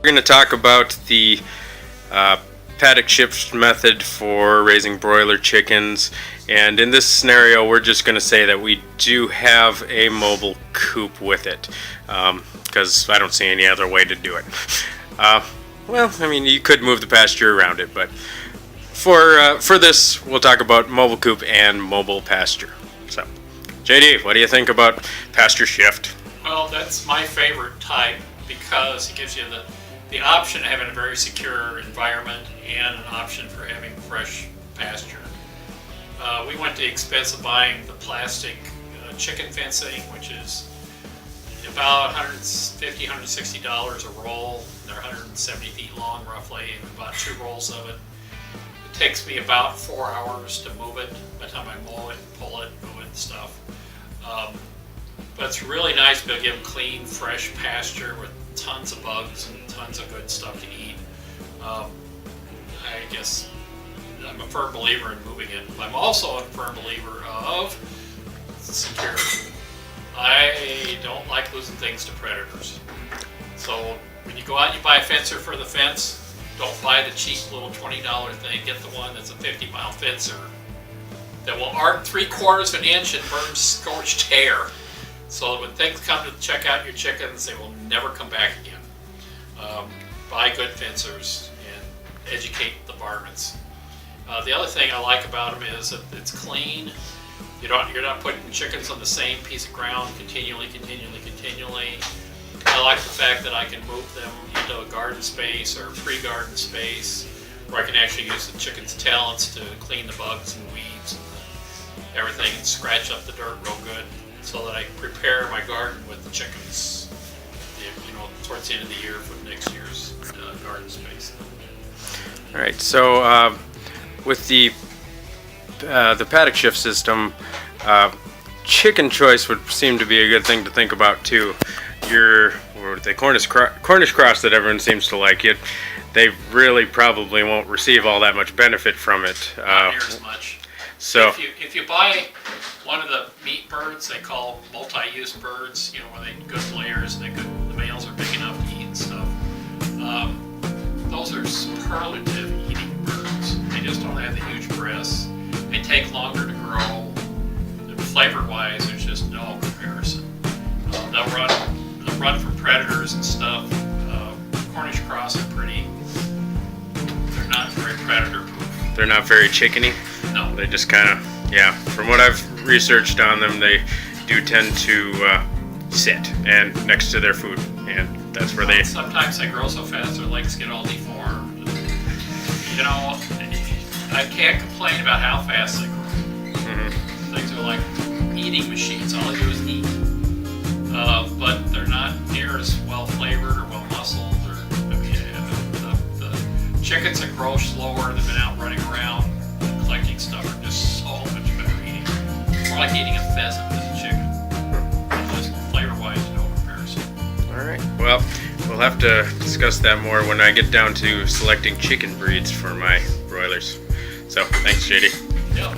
We're going to talk about the paddock shift method for raising broiler chickens, and in this scenario we're just going to say that we do have a mobile coop with it, because I don't see any other way to do it. Well, I mean, you could move the pasture around it, but for this we'll talk about mobile coop and mobile pasture. So, JD, what do you think about pasture shift? Well, that's my favorite type because it gives you the option of having a very secure environment and an option for having fresh pasture. We went to the expense of buying the plastic chicken fencing, which is about $150, $160 a roll. They're 170 feet long roughly, and about 2 rolls of it. It takes me about 4 hours to move it by the time I mow it, pull it, move it and stuff. But it's really nice to be able to give them clean, fresh pasture with tons of bugs and tons of good stuff to eat. I guess I'm a firm believer in moving it. I'm also a firm believer of security. I don't like losing things to predators. So when you go out and you buy a fencer for the fence, don't buy the cheap little $20 thing. Get the one that's a 50-mile fencer that will arc 3/4 of an inch and burn scorched hair. So that when things come to check out your chickens, they will never come back again. Buy good fencers and educate the varmints. The other thing I like about them is that it's clean. You're not putting chickens on the same piece of ground continually. I like the fact that I can move them into a garden space or a pre-garden space where I can actually use the chickens' talents to clean the bugs and weeds and everything and scratch up the dirt real good so that I prepare my garden with the chickens, towards the end of the year for next year's garden space. All right, so with the paddock shift system, chicken choice would seem to be a good thing to think about too. The Cornish cross that everyone seems to like, they really probably won't receive all that much benefit from it. Not near as much. So if you buy one of the meat birds, they call multi-use birds, where they good layers and the males are big enough to eat and stuff. Those are superlative eating birds. They just don't have the huge breasts. They take longer to grow. Flavor-wise, there's just no comparison. They'll run from predators and stuff. Cornish cross are pretty. They're not very predator-proof. they're not very chickeny. No. They just kind of, yeah. From what I've researched on them, they do tend to sit and next to their food, and that's where they. Sometimes they grow so fast their legs get all deformed. I can't complain about how fast they grow. Mm-hmm. Things are like eating machines. All they do is eat. But they're not near as well flavored or well muscled. The chickens that grow slower, they've been out running around collecting stuff, are just so much better eating. More like eating a pheasant than a chicken. Just flavor-wise, no comparison. All right. Well, we'll have to discuss that more when I get down to selecting chicken breeds for my broilers. So, thanks, JD. Yeah.